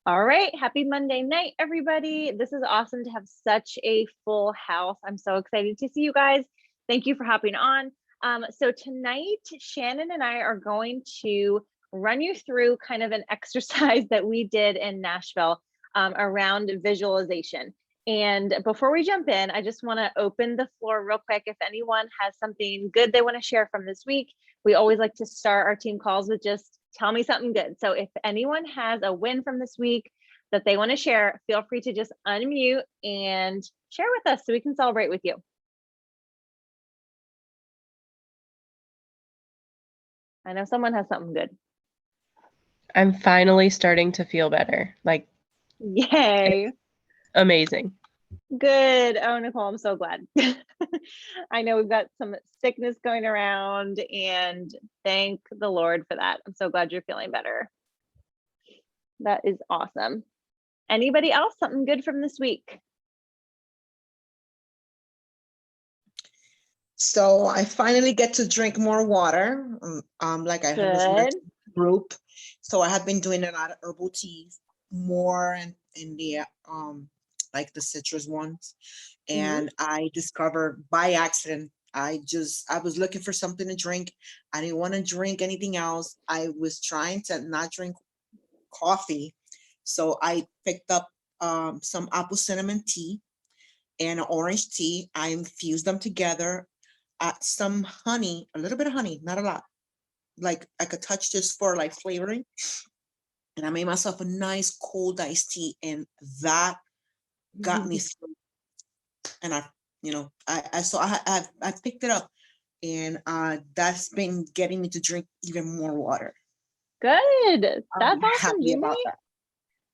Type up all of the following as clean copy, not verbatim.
All right. Happy Monday night, everybody. This is awesome to have such a full house. I'm so excited to see you guys. Thank you for hopping on. So, tonight, Shannon and I are going to run you through kind of an exercise that we did in Nashville around visualization. And before we jump in, I just want to open the floor real quick. If anyone has something good they want to share from this week, we always like to start our team calls with just tell me something good. So if anyone has a win from this week that they want to share, feel free to just unmute and share with us so we can celebrate with you. I know someone has something good. I'm finally starting to feel better. Like, Yay. amazing. Good. Oh, Nicole, I'm so glad. I know we've got some sickness going around, and thank the Lord for that. I'm so glad you're feeling better. That is awesome. Anybody else, something good from this week? So I finally get to drink more water. Like I was Good. mentioning group. So I have been doing a lot of herbal teas, more in the like the citrus ones. And I discovered by accident, I was looking for something to drink. I didn't want to drink anything else. I was trying to not drink coffee. So I picked up some apple cinnamon tea and orange tea. I infused them together, some honey, a little bit of honey, not a lot. Like I could touch just for like flavoring. And I made myself a nice cold iced tea, and that got me through. And I picked it up, and that's been getting me to drink even more water. Good. That's I'm awesome, happy Jumi. about that.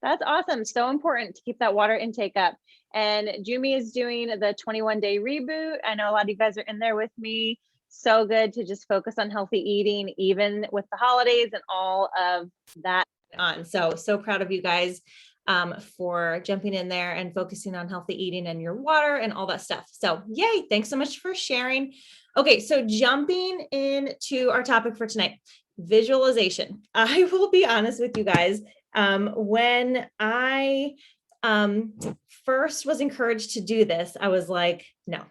That's awesome. So important to keep that water intake up. And Jumi is doing the 21-day reboot. I know a lot of you guys are in there with me. So good to just focus on healthy eating, even with the holidays and all of that on. So proud of you guys for jumping in there and focusing on healthy eating and your water and all that stuff. So yay. Thanks so much for sharing. Okay. So jumping into our topic for tonight, visualization. I will be honest with you guys. When I first was encouraged to do this, I was like, no.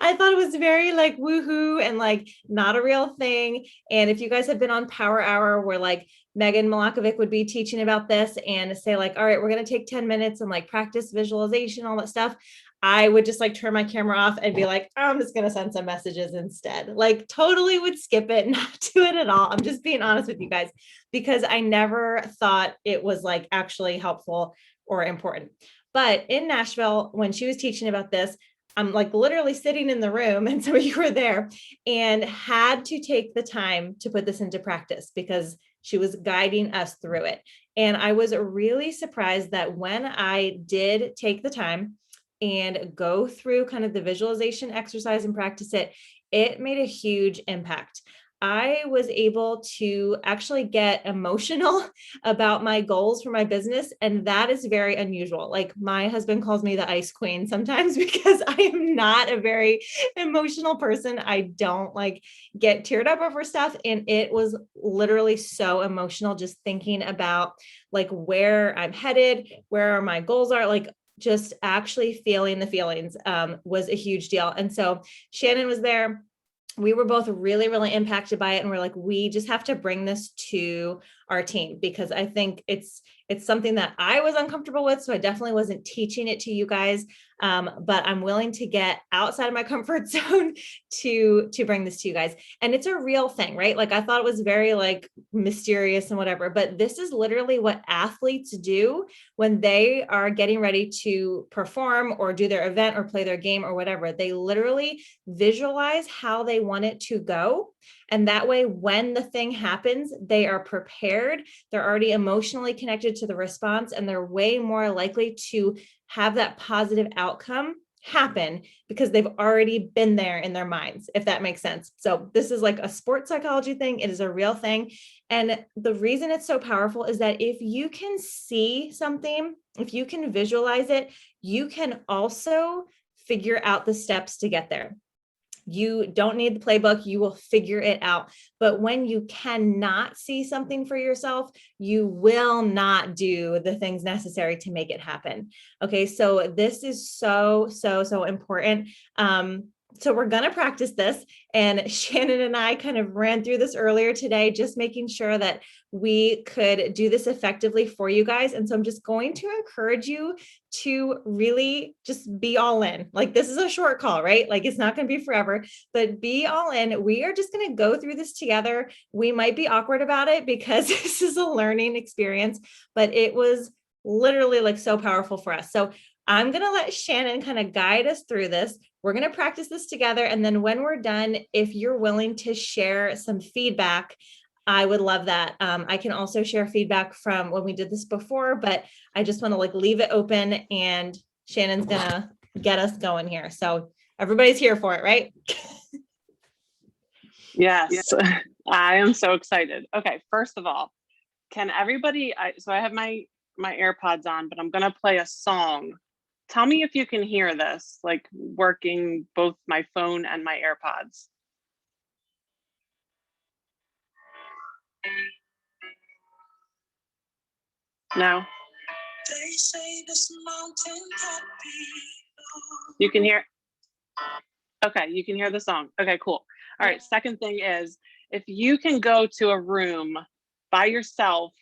I thought it was very like woohoo and like not a real thing. And if you guys have been on Power Hour where like Megan Malakovic would be teaching about this and say like, all right, we're going to take 10 minutes and like practice visualization, all that stuff. I would just like turn my camera off and be like, oh, I'm just going to send some messages instead. Like totally would skip it, not do it at all. I'm just being honest with you guys because I never thought it was like actually helpful or important. But in Nashville, when she was teaching about this, I'm like literally sitting in the room and some of you were there and had to take the time to put this into practice because she was guiding us through it. And I was really surprised that when I did take the time and go through kind of the visualization exercise and practice it, it made a huge impact. I was able to actually get emotional about my goals for my business. And that is very unusual. Like my husband calls me the ice queen sometimes because I am not a very emotional person. I don't like get teared up over stuff. And it was literally so emotional just thinking about like where I'm headed, where my goals are, like just actually feeling the feelings was a huge deal. And so Shannon was there. We were both really, really impacted by it. And we're like, we just have to bring this to our team because I think it's something that I was uncomfortable with. So I definitely wasn't teaching it to you guys. But I'm willing to get outside of my comfort zone to bring this to you guys. And it's a real thing, right? Like I thought it was very like mysterious and whatever, but this is literally what athletes do when they are getting ready to perform or do their event or play their game or whatever. They literally visualize how they want it to go. And that way, when the thing happens, they are prepared. They're already emotionally connected to the response, and they're way more likely to have that positive outcome happen because they've already been there in their minds, if that makes sense. So this is like a sports psychology thing. It is a real thing. And the reason it's so powerful is that if you can see something, if you can visualize it, you can also figure out the steps to get there. You don't need the playbook. You will figure it out. But when you cannot see something for yourself, you will not do the things necessary to make it happen. Okay. So this is so, so, so important. So we're going to practice this, and Shannon and I kind of ran through this earlier today, just making sure that we could do this effectively for you guys. And so I'm just going to encourage you to really just be all in. Like, this is a short call, right? Like, it's not going to be forever, but be all in. We are just going to go through this together. We might be awkward about it because this is a learning experience, but it was literally like so powerful for us. So I'm going to let Shannon kind of guide us through this. We're going to practice this together. And then when we're done, if you're willing to share some feedback, I would love that. I can also share feedback from when we did this before, but I just want to like leave it open, and Shannon's going to get us going here. So everybody's here for it, right? Yes, I am so excited. Okay, first of all, can everybody, so I have my AirPods on, but I'm going to play a song. Tell me if you can hear this, like working both my phone and my AirPods. No? They say this mountain can't be. You can hear? Okay, you can hear the song. Okay, cool. All right, second thing is, if you can go to a room by yourself,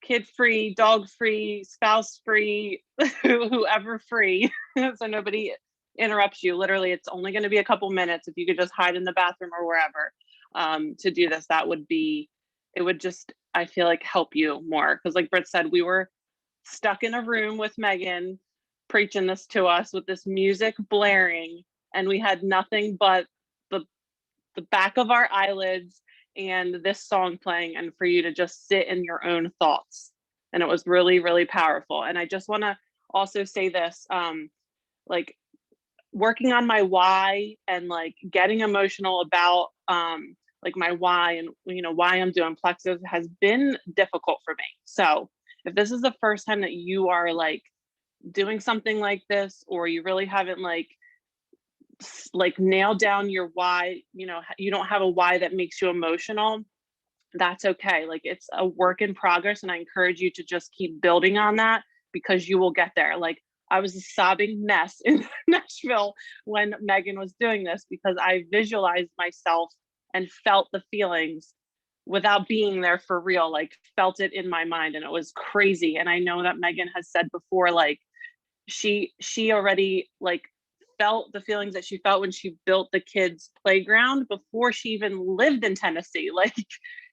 kid-free, dog-free, spouse-free, whoever free, so nobody interrupts you. Literally, it's only going to be a couple minutes. If you could just hide in the bathroom or wherever to do this, that would be, it would just, I feel like, help you more. Because like Britt said, we were stuck in a room with Megan preaching this to us with this music blaring, and we had nothing but the back of our eyelids and this song playing, and for you to just sit in your own thoughts. And it was really, really powerful. And I just want to also say this, like working on my why and like getting emotional about like my why and, you know, why I'm doing Plexus has been difficult for me. So if this is the first time that you are like doing something like this, or you really haven't like nail down your why, you know, you don't have a why that makes you emotional, that's okay. Like, it's a work in progress, and I encourage you to just keep building on that, because you will get there. Like, I was a sobbing mess in Nashville when Megan was doing this, because I visualized myself and felt the feelings without being there for real, like felt it in my mind, and it was crazy. And I know that Megan has said before, like she already like felt the feelings that she felt when she built the kids' playground before she even lived in Tennessee. Like,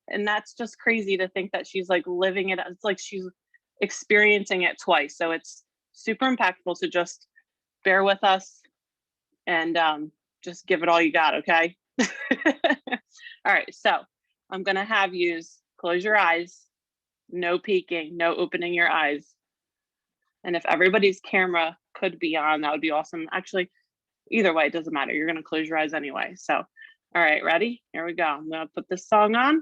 and that's just crazy to think that she's like living it. It's like she's experiencing it twice. So it's super impactful. So just bear with us and just give it all you got. Okay. All right. So I'm going to have you close your eyes, no peeking, no opening your eyes. And if everybody's camera could be on, that would be awesome. Actually, either way, it doesn't matter. You're going to close your eyes anyway. So, all right, ready? Here we go. I'm going to put this song on.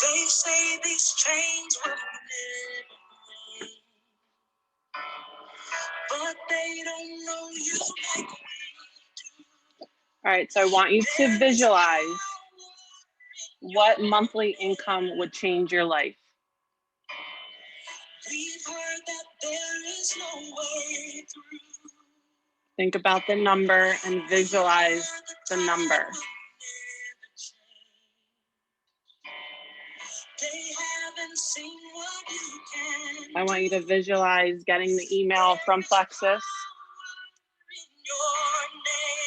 They say these chains will never break, but they don't know you like we do. All right, so I want you to visualize what monthly income would change your life. We've heard that there is no way through. Think about the number and visualize the number. I want you to visualize getting the email from Plexus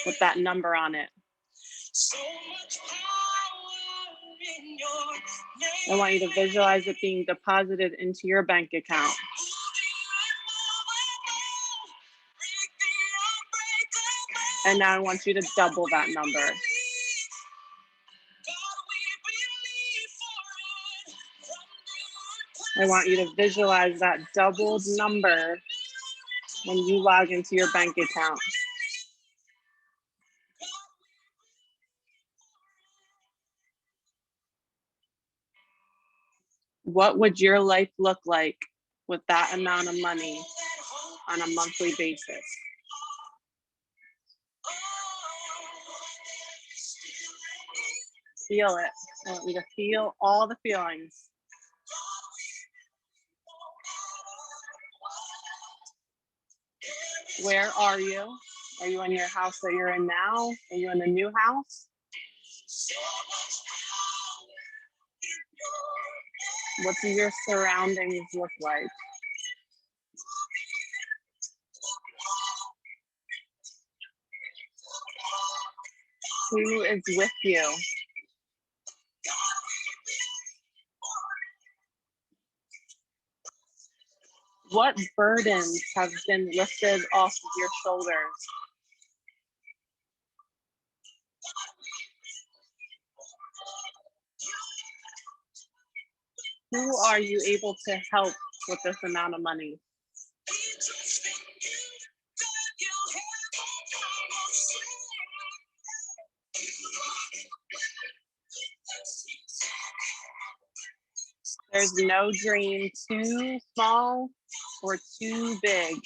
with that number on it. I want you to visualize it being deposited into your bank account. And now I want you to double that number. I want you to visualize that doubled number when you log into your bank account. What would your life look like with that amount of money on a monthly basis? feel it. I want you to feel all the feelings. Where are you? Are you in your house that you're in now? Are you in a new house? What do your surroundings look like? Who is with you? What burdens have been lifted off of your shoulders? Who are you able to help with this amount of money? There's no dream too small or too big.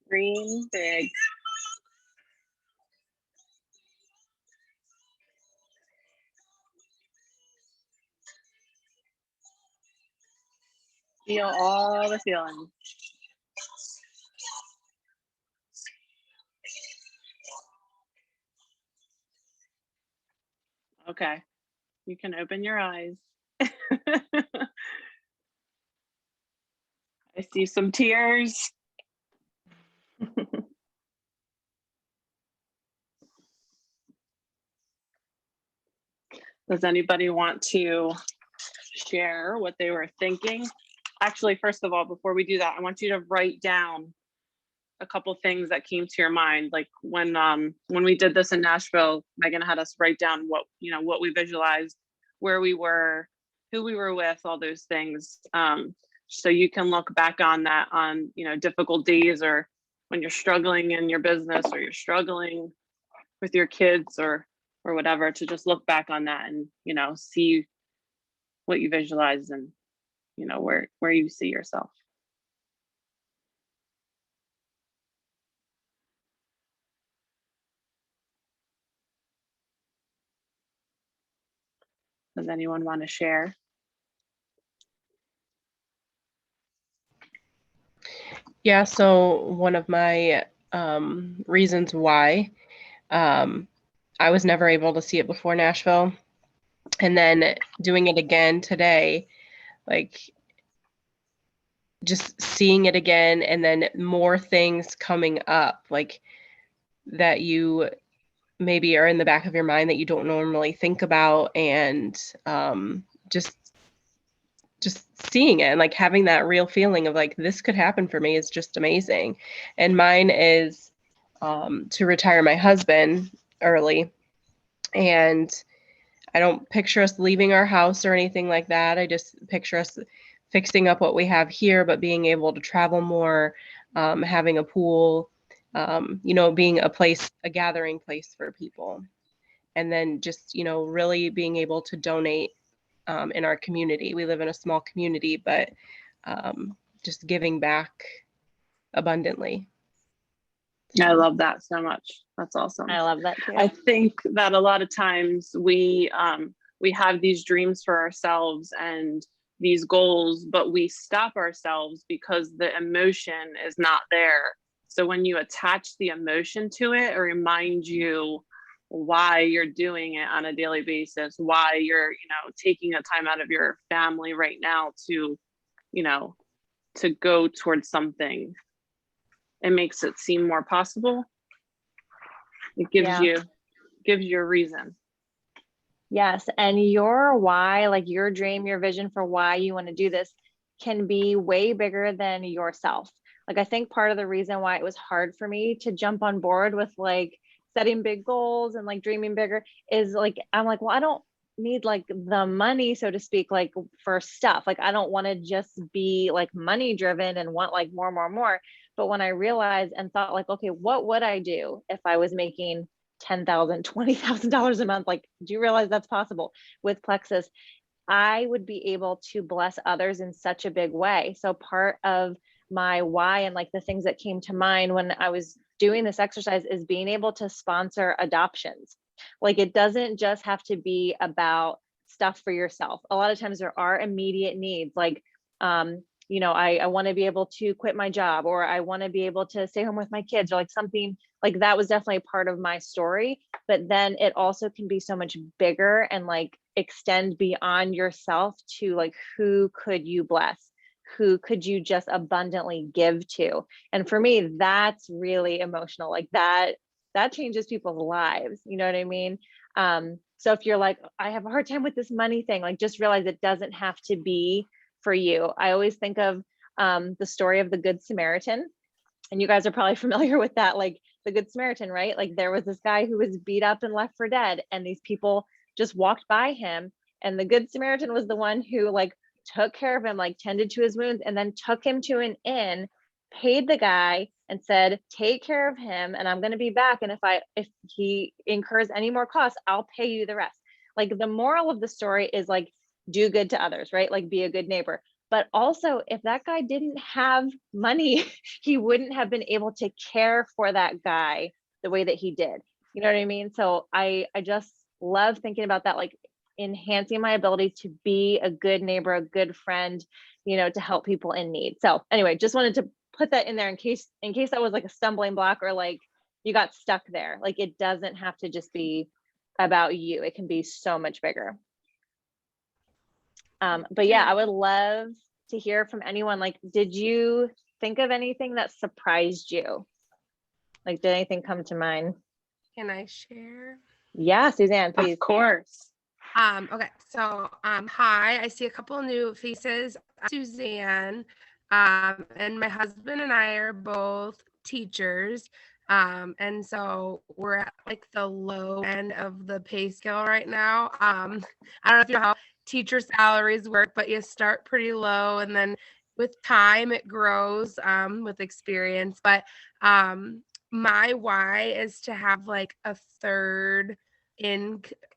Dream big. Feel all the feelings. Okay, you can open your eyes. I see some tears. Does anybody want to share what they were thinking? Actually, first of all, before we do that, I want you to write down a couple things that came to your mind. Like when we did this in Nashville, Megan had us write down what we visualized, where we were, who we were with, all those things. So you can look back on that on, difficult days, or when you're struggling in your business, or you're struggling with your kids, or whatever, to just look back on that and, see what you visualize and, where you see yourself. Does anyone want to share? Yeah, so one of my reasons why I was never able to see it before Nashville, and then doing it again today, like just seeing it again, and then more things coming up, like that you maybe are in the back of your mind that you don't normally think about, and just seeing it and like having that real feeling of like, this could happen for me is just amazing. And mine is to retire my husband early. And I don't picture us leaving our house or anything like that. I just picture us fixing up what we have here, but being able to travel more, having a pool, being a gathering place for people. And then just, really being able to donate in our community. We live in a small community, but just giving back abundantly. I love that so much. That's awesome. I love that too. I think that a lot of times we have these dreams for ourselves and these goals, but we stop ourselves because the emotion is not there. So when you attach the emotion to it, it reminds you why you're doing it on a daily basis, why you're, taking a time out of your family right now to, to go towards something. It makes it seem more possible. It gives you a reason. Yes. And your why, like your dream, your vision for why you want to do this, can be way bigger than yourself. Like, I think part of the reason why it was hard for me to jump on board with like setting big goals and like dreaming bigger is like, I'm like, well, I don't need like the money, so to speak, like for stuff. Like, I don't want to just be like money driven and want like more. But when I realized and thought like, okay, what would I do if I was making $10,000, $20,000 a month. Like, do you realize that's possible with Plexus? I would be able to bless others in such a big way. So part of my why and like the things that came to mind when I was doing this exercise is being able to sponsor adoptions. Like, it doesn't just have to be about stuff for yourself. A lot of times there are immediate needs, like, I want to be able to quit my job, or I want to be able to stay home with my kids, or like something like that was definitely part of my story. But then it also can be so much bigger and like extend beyond yourself to like, who could you bless? Who could you just abundantly give to? And for me, that's really emotional. Like that changes people's lives. You know what I mean? So if you're like, I have a hard time with this money thing, like just realize it doesn't have to be for you. I always think of the story of the Good Samaritan. And you guys are probably familiar with that, like the Good Samaritan, right? Like there was this guy who was beat up and left for dead, and these people just walked by him. And the Good Samaritan was the one who like took care of him, like tended to his wounds, and then took him to an inn, paid the guy, and said, take care of him, and I'm going to be back. And if he incurs any more costs, I'll pay you the rest. Like the moral of the story is like, do good to others, right? Like be a good neighbor. But also, if that guy didn't have money, he wouldn't have been able to care for that guy the way that he did. You know what I mean? So I just love thinking about that, like enhancing my ability to be a good neighbor, a good friend, to help people in need. So anyway, just wanted to put that in there in case that was like a stumbling block, or like you got stuck there. Like it doesn't have to just be about you. It can be so much bigger. But yeah, I would love to hear from anyone. Like, did you think of anything that surprised you? Like, did anything come to mind? Can I share? Yeah, Suzanne, please. Of course. Okay, so hi, I see a couple new faces. Suzanne, and my husband and I are both teachers. And so we're at like the low end of the pay scale right now. I don't know if you know how teacher salaries work, but you start pretty low, and then with time it grows with experience. But my why is to have like a third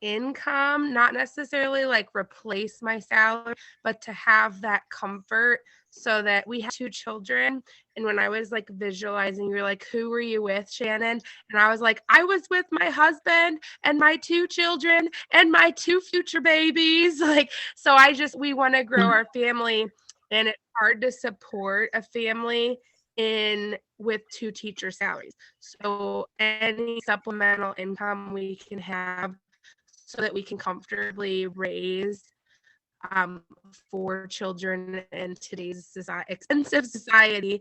income, not necessarily like replace my salary, but to have that comfort, so that we have 2 children. And when I was like visualizing, you were like, who were you with, Shannon? And I was like, I was with my husband and my 2 children and my 2 future babies. Like, so we want to grow our family, and it's hard to support a family with 2 teacher salaries. So any supplemental income we can have so that we can comfortably raise 4 children in today's expensive society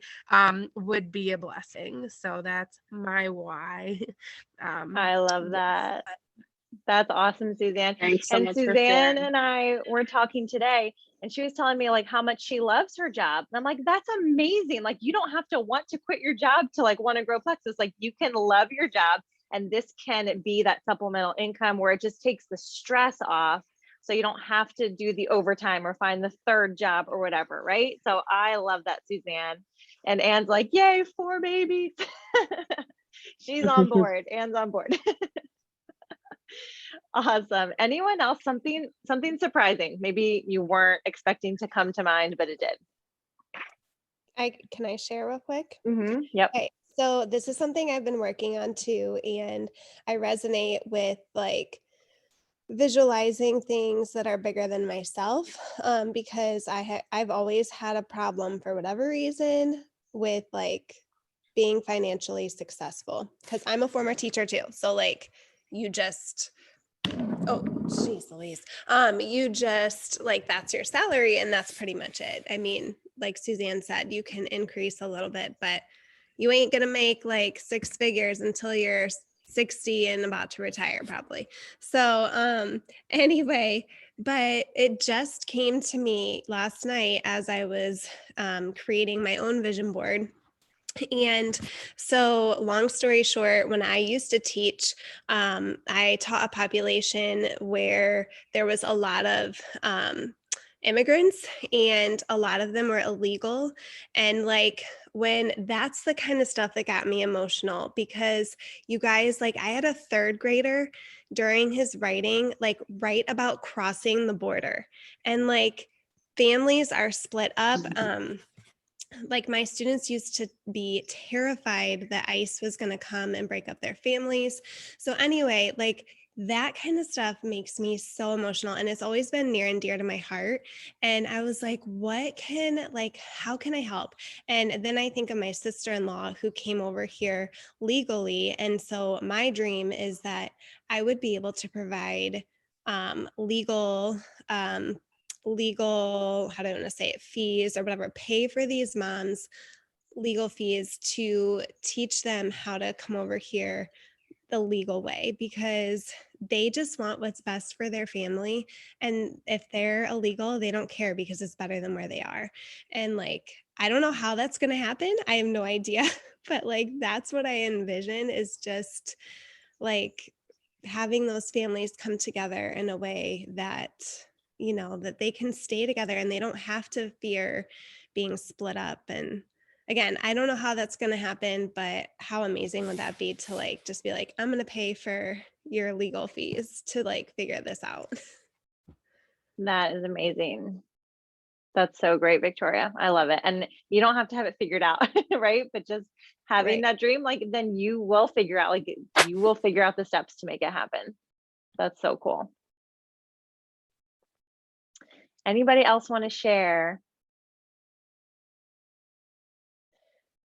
would be a blessing. So that's my why. I love that. That's awesome, Suzanne. Thanks so And much for Suzanne sharing. and I were talking today, and she was telling me like how much she loves her job. And I'm like, that's amazing. Like, you don't have to want to quit your job to like want to grow Plexus. Like, you can love your job, and this can be that supplemental income where it just takes the stress off, so you don't have to do the overtime or find the third job or whatever, right? So I love that, Suzanne. And Anne's like, yay, 4 babies. She's on board. Anne's on board. Awesome. Anyone else? Something surprising. Maybe you weren't expecting to come to mind, but it did. Can I share real quick? Yep. Okay, so this is something I've been working on too, and I resonate with like visualizing things that are bigger than myself, because I've always had a problem for whatever reason with like being financially successful, because I'm a former teacher too. So like you just, oh geez Louise, you just like, that's your salary and that's pretty much it. I mean, like Suzanne said, you can increase a little bit, but you ain't gonna make like 6 figures until you're 60 and about to retire probably. So anyway, but it just came to me last night as I was creating my own vision board. And so long story short, when I used to teach, I taught a population where there was a lot of immigrants, and a lot of them were illegal. And like, when that's the kind of stuff that got me emotional, because you guys, like, I had a third grader during his writing, like, write about crossing the border, and like, families are split up. Like, my students used to be terrified that ICE was going to come and break up their families. So anyway, like, that kind of stuff makes me so emotional, and it's always been near and dear to my heart. And I was like, how can I help? And then I think of my sister-in-law who came over here legally. And so my dream is that I would be able to provide legal how do I want to say it, fees or whatever, pay for these moms legal fees to teach them how to come over here the legal way, because they just want what's best for their family. And if they're illegal, they don't care because it's better than where they are. And like, I don't know how that's going to happen. I have no idea. But like, that's what I envision, is just like having those families come together in a way that, that they can stay together and they don't have to fear being split up. And again, I don't know how that's going to happen, but how amazing would that be to like just be like, I'm going to pay for your legal fees to like figure this out. That is amazing. That's so great, Victoria. I love it. And you don't have to have it figured out, right? But just having Right. that dream, like, then you will figure out, like, you will figure out the steps to make it happen. That's so cool. Anybody else want to share?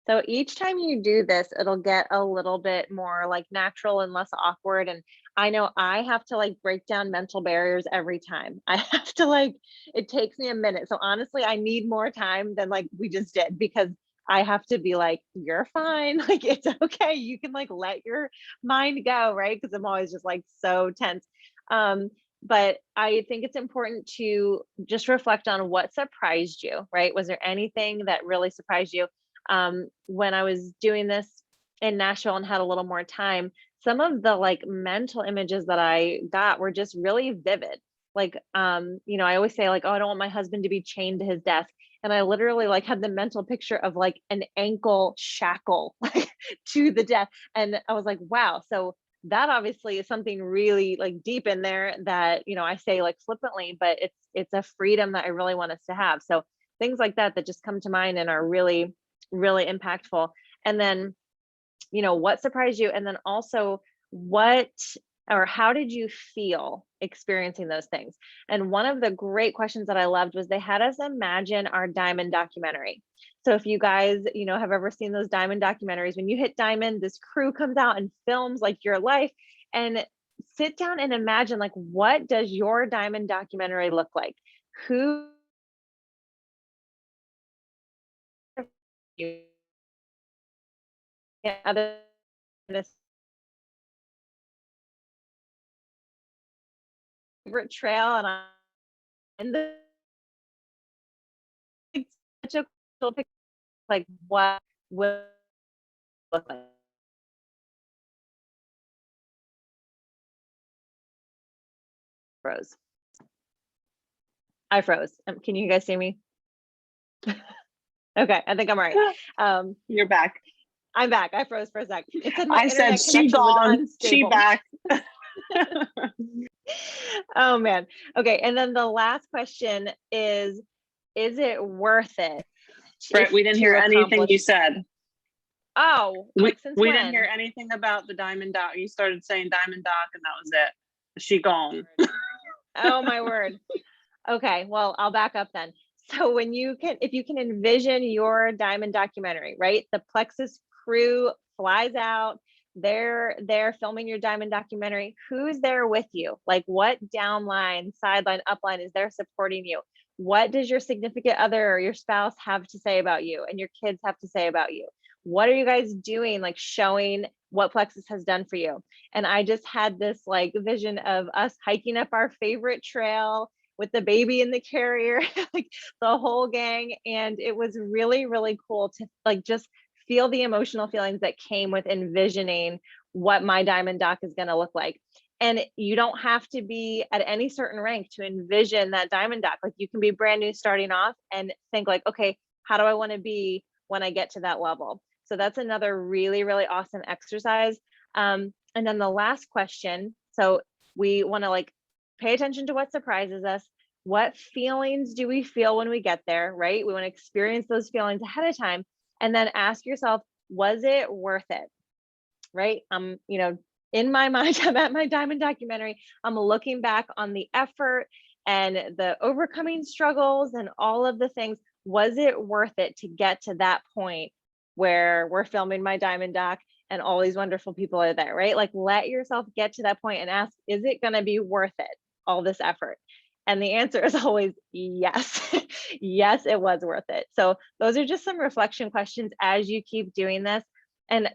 So each time you do this, it'll get a little bit more like natural and less awkward. And I know I have to like break down mental barriers every time. I have to like, it takes me a minute. So honestly, I need more time than like we just did, because I have to be like, you're fine. Like, it's okay. You can like let your mind go, right? Because I'm always just like so tense. But I think it's important to just reflect on what surprised you, right? Was there anything that really surprised you? When I was doing this in Nashville and had a little more time, some of the like mental images that I got were just really vivid. Like, I always say like, oh, I don't want my husband to be chained to his desk. And I literally like had the mental picture of like an ankle shackle like to the desk. And I was like, wow. So that obviously is something really like deep in there that, I say like flippantly, but it's a freedom that I really want us to have. So things like that just come to mind and are really, really impactful. And then, what surprised you? And then also how did you feel experiencing those things? And one of the great questions that I loved was they had us imagine our Diamond documentary. So if you guys, have ever seen those Diamond documentaries, when you hit Diamond, this crew comes out and films like your life, and sit down and imagine like, what does your Diamond documentary look like? Who you other this favorite trail, and the such a cool picture, like what will look like. Froze. I froze. Can you guys see me? Okay, I think I'm all right. You're back. I'm back. I froze for a sec. It said my I said internet she connection was gone, she unstable. back. Oh man. Okay, and then the last question is it worth it? Brett, we didn't to hear anything accomplish- you said. Oh, We like since we when? didn't hear anything about the Diamond Doc. You started saying Diamond Doc, and that was it. She gone. Oh my word. Okay, well, I'll back up then. So if you can envision your Diamond documentary, right? The Plexus crew flies out, they're filming your Diamond documentary. Who's there with you? Like, what downline, sideline, upline is there supporting you? What does your significant other or your spouse have to say about you, and your kids have to say about you? What are you guys doing, like showing what Plexus has done for you? And I just had this like vision of us hiking up our favorite trail with the baby in the carrier, like the whole gang. And it was really, really cool to like just feel the emotional feelings that came with envisioning what my Diamond Doc is going to look like. And you don't have to be at any certain rank to envision that diamond dock. Like you can be brand new starting off and think like, okay, how do I want to be when I get to that level? So that's another really, really awesome exercise. And then the last question. So we want to like pay attention to what surprises us. What feelings do we feel when we get there, right? We want to experience those feelings ahead of time. And then ask yourself, was it worth it? Right? You know, in my mind, I'm at my diamond documentary. I'm looking back on the effort and the overcoming struggles and all of the things. Was it worth it to get to that point where we're filming my diamond doc and all these wonderful people are there, right? Like let yourself get to that point and ask, is it going to be worth it? All this effort. And the answer is always yes. Yes, it was worth it. So those are just some reflection questions as you keep doing this. And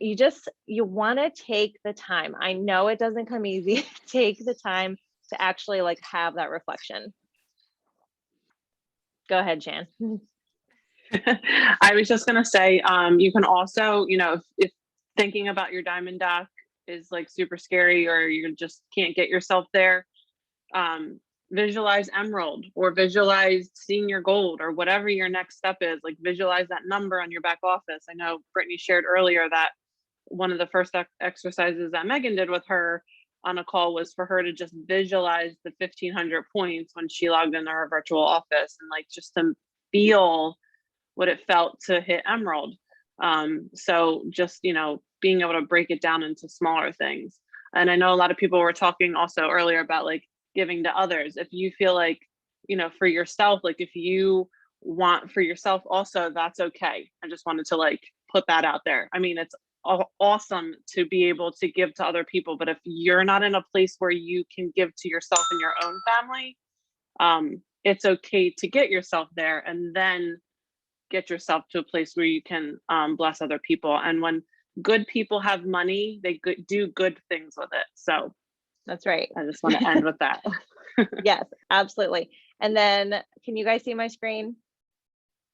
you want to take the time. I know it doesn't come easy. Take the time to actually like have that reflection. Go ahead, Jan. I was just going to say, you can also, you know, if thinking about your diamond dock is like super scary or you just can't get yourself there, visualize emerald or visualize senior gold or whatever your next step is. Like visualize that number on your back office. I know Brittany shared earlier that one of the first exercises that Megan did with her on a call was for her to just visualize the 1,500 points when she logged into her virtual office and like just to feel what it felt to hit emerald. So just, you know, being able to break it down into smaller things. And I know a lot of people were talking also earlier about like giving to others. If you feel like, you know, for yourself, like if you want for yourself also, that's okay. I just wanted to like put that out there. I mean, it's awesome to be able to give to other people, but if you're not in a place where you can give to yourself and your own family, it's okay to get yourself there and then get yourself to a place where you can bless other people. And when good people have money, they do good things with it. So that's right. I just want to end with that. Yes, absolutely. And then can you guys see my screen?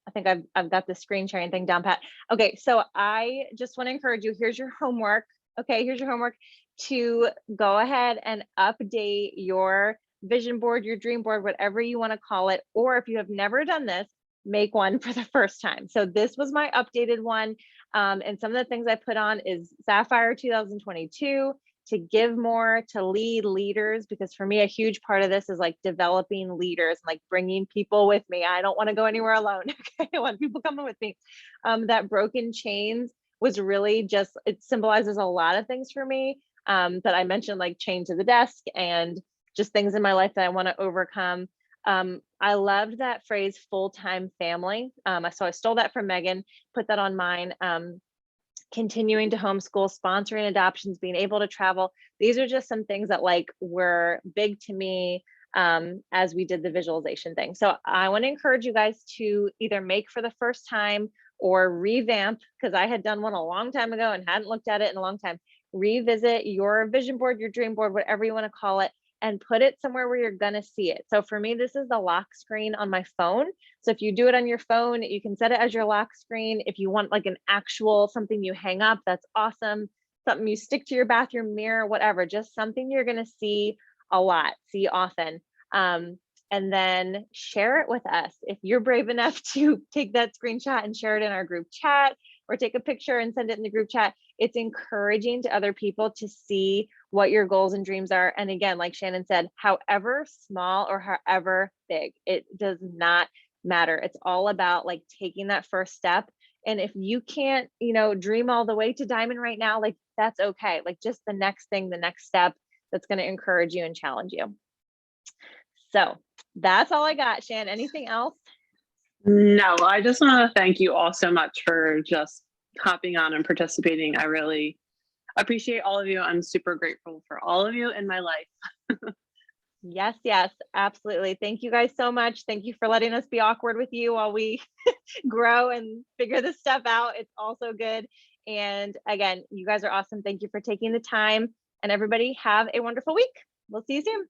I think I've got the screen sharing thing down pat. Okay, so I just want to encourage you. Here's your homework. Okay, here's your homework to go ahead and update your vision board, your dream board, whatever you want to call it. Or if you have never done this, make one for the first time. So this was my updated one. And some of the things I put on is Sapphire 2022, to give more, to lead leaders, because for me, a huge part of this is like developing leaders, like bringing people with me. I don't want to go anywhere alone. Okay, I want people coming with me. That broken chains was really just, it symbolizes a lot of things for me. That I mentioned, like chain to the desk and just things in my life that I want to overcome. I loved that phrase, full-time family. So I stole that from Megan, put that on mine. Continuing to homeschool, sponsoring adoptions, being able to travel. These are just some things that like were big to me as we did the visualization thing. So I want to encourage you guys to either make for the first time or revamp, because I had done one a long time ago and hadn't looked at it in a long time. Revisit your vision board, your dream board, whatever you want to call it, and put it somewhere where you're going to see it. So for me, this is the lock screen on my phone. So if you do it on your phone, you can set it as your lock screen. If you want like an actual something you hang up, that's awesome. Something you stick to your bathroom mirror, whatever, just something you're going to see a lot, see often. And then share it with us. If you're brave enough to take that screenshot and share it in our group chat, or take a picture and send it in the group chat, it's encouraging to other people to see what your goals and dreams are. And again, like Shannon said, however small or however big, it does not matter. It's all about like taking that first step. And if you can't, you know, dream all the way to diamond right now, like that's okay. Like just the next thing, the next step that's going to encourage you and challenge you. So that's all I got. Shan, anything else? No, I just want to thank you all so much for just hopping on and participating. I really appreciate all of you. I'm super grateful for all of you in my life. Yes, yes, absolutely. Thank you guys so much. Thank you for letting us be awkward with you while we grow and figure this stuff out. It's also good. And again, you guys are awesome. Thank you for taking the time, and everybody have a wonderful week. We'll see you soon.